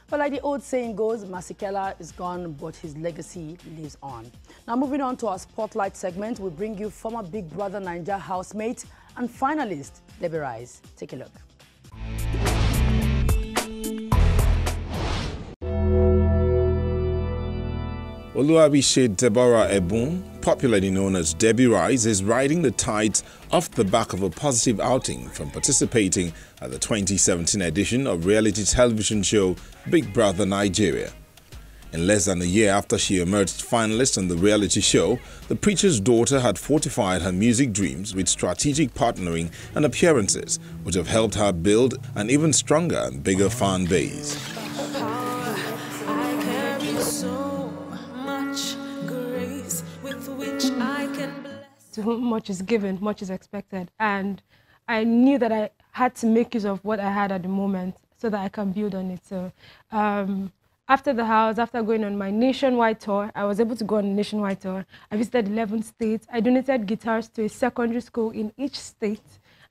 But like the old saying goes, Masekela is gone, but his legacy lives on. Now moving on to our Spotlight segment, we bring you former Big Brother Naija housemate and finalist, Debbie Rice. Take a look. Oluwabise Deborah Ebun, popularly known as Debbie Rice, is riding the tides off the back of a positive outing from participating at the 2017 edition of reality television show Big Brother Nigeria. In less than a year after she emerged finalist on the reality show, the preacher's daughter had fortified her music dreams with strategic partnering and appearances, which have helped her build an even stronger and bigger fan base. To whom much is given, much is expected. And I knew that I had to make use of what I had at the moment so that I can build on it. So after the house, after going on my nationwide tour, I was able to go on a nationwide tour. I visited 11 states. I donated guitars to a secondary school in each state.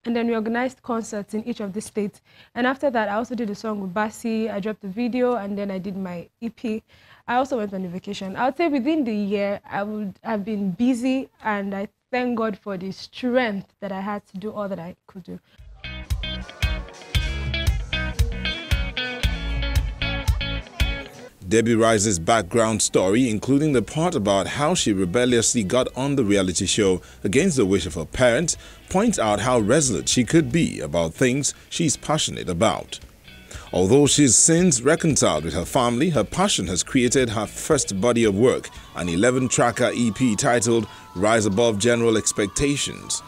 And then we organized concerts in each of the states. And after that, I also did a song with Bassi. I dropped a video, and then I did my EP. I also went on a vacation. I would say within the year, I would have been busy, and I thank God for the strength that I had to do all that I could do. Debbie Rice's background story, including the part about how she rebelliously got on the reality show against the wish of her parents, points out how resolute she could be about things she's passionate about. Although she's since reconciled with her family, her passion has created her first body of work, an 11-tracker EP titled Rise Above General Expectations.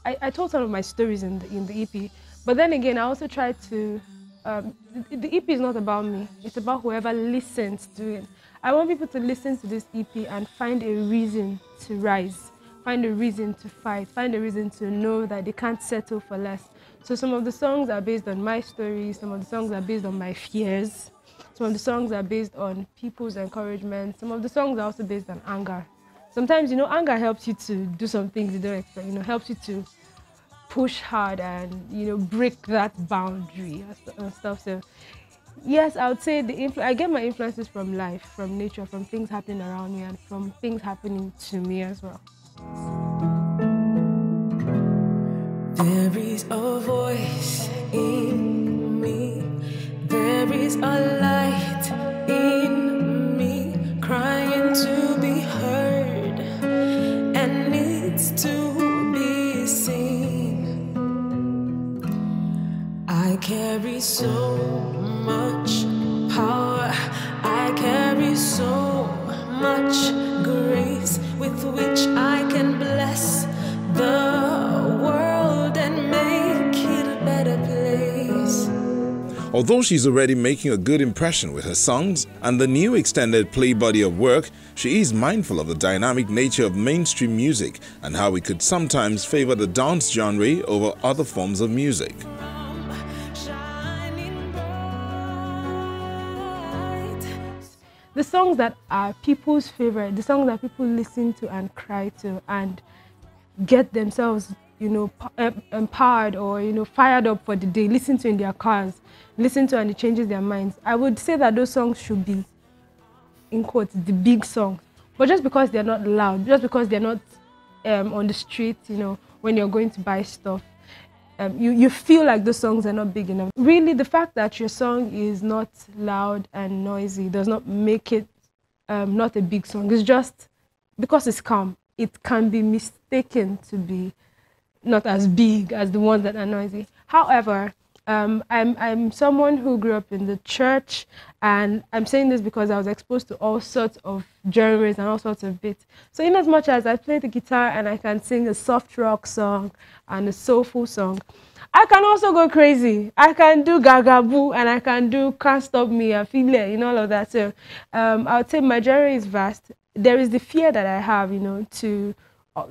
I told some of my stories in the EP, but then again, I also tried to, the EP is not about me, it's about whoever listens to it. I want people to listen to this EP and find a reason to rise, find a reason to fight, find a reason to know that they can't settle for less. So some of the songs are based on my stories, some of the songs are based on my fears, some of the songs are based on people's encouragement, some of the songs are also based on anger. Sometimes, you know, anger helps you to do some things you don't expect, you know, helps you to push hard and, you know, break that boundary and stuff. So, yes, I would say I get my influences from life, from nature, from things happening around me, and from things happening to me as well. There is a voice in me, there is a light in me, crying to be heard and needs to be seen. I carry so much power, I carry so much grace with which I can bless the world and make it a better place. Although she's already making a good impression with her songs and the new extended play body of work, she is mindful of the dynamic nature of mainstream music and how it could sometimes favor the dance genre over other forms of music. The songs that are people's favorite, the songs that people listen to and cry to and get themselves, you know, empowered or, you know, fired up for the day, listen to in their cars, listen to and it changes their minds. I would say that those songs should be, in quotes, the big songs. But just because they're not loud, just because they're not on the street, you know, when you're going to buy stuff, you feel like the songs are not big enough. Really, the fact that your song is not loud and noisy does not make it not a big song. It's just because it's calm, it can be mistaken to be not as big as the ones that are noisy. However, I'm someone who grew up in the church, and I'm saying this because I was exposed to all sorts of genres and all sorts of beats. So in as much as I play the guitar and I can sing a soft rock song and a soulful song, I can also go crazy. I can do Gaga Boo and I can do Can't Stop Me, I Feel It, you know, all of that. So I would say my genre is vast. There is the fear that I have, you know, to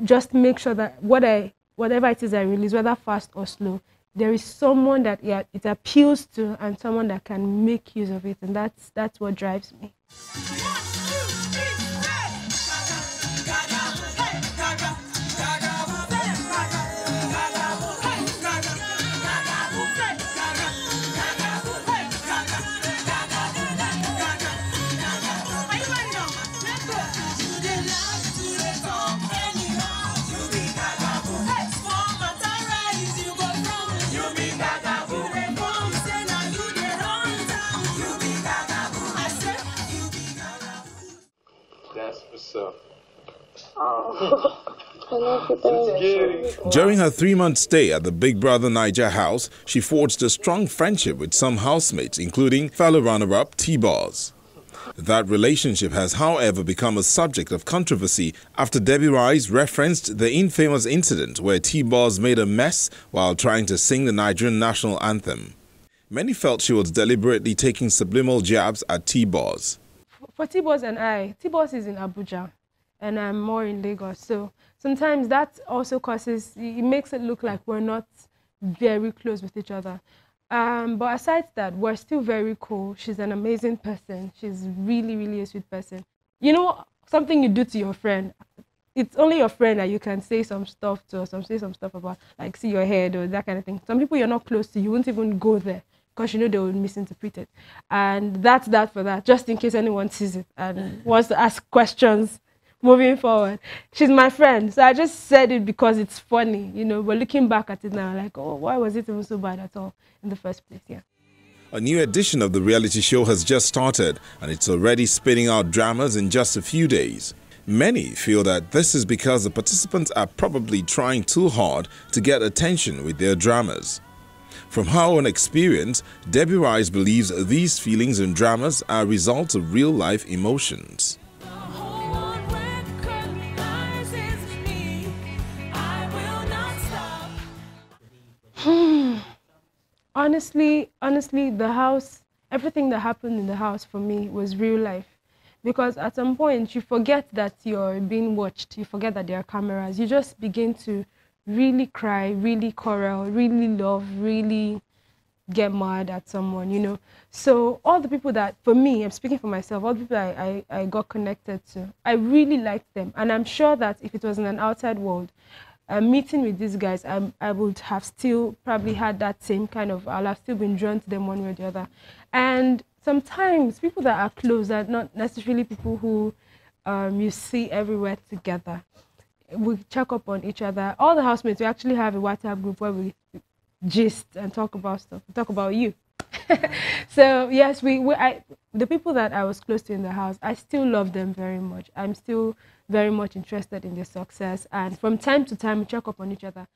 just make sure that whatever it is I release, whether fast or slow, there is someone that it appeals to and someone that can make use of it, and that's what drives me. During her 3-month stay at the Big Brother Naija house, she forged a strong friendship with some housemates, including fellow runner-up T-Boz. That relationship has, however, become a subject of controversy after Debbie Rise referenced the infamous incident where T-Boz made a mess while trying to sing the Nigerian national anthem. Many felt she was deliberately taking subliminal jabs at T-Boz. For T-Boz and I, T-Boz is in Abuja and I'm more in Lagos, so sometimes that also causes, it makes it look like we're not very close with each other. But aside that, we're still very cool. She's an amazing person. She's really, really a sweet person. You know, something you do to your friend, it's only your friend that you can say some stuff to, or say some stuff about, like see your head or that kind of thing. Some people you're not close to, you won't even go there because you know they will misinterpret it. And that's that for that, just in case anyone sees it and wants to ask questions moving forward. She's my friend, so I just said it because it's funny. You know, we're looking back at it now like, oh, why was it even so bad at all in the first place? Yeah. A new edition of the reality show has just started and it's already spitting out dramas in just a few days. Many feel that this is because the participants are probably trying too hard to get attention with their dramas. From her own experience, Debbie Rise believes these feelings and dramas are a result of real-life emotions. Honestly, the house, everything that happened in the house for me was real life. Because at some point, you forget that you're being watched. You forget that there are cameras. You just begin to really cry, really quarrel, really love, really get mad at someone, you know. So all the people that, for me, I'm speaking for myself, all the people I got connected to, I really liked them. And I'm sure that if it was in an outside world, meeting with these guys, I would have still probably had that same kind of, I'll have still been drawn to them one way or the other. And sometimes people that are close are not necessarily people who you see everywhere together. We check up on each other. All the housemates, we actually have a WhatsApp group where we gist and talk about stuff. We talk about you. So yes, the people that I was close to in the house, I still love them very much. I'm still very much interested in their success, and from time to time we check up on each other.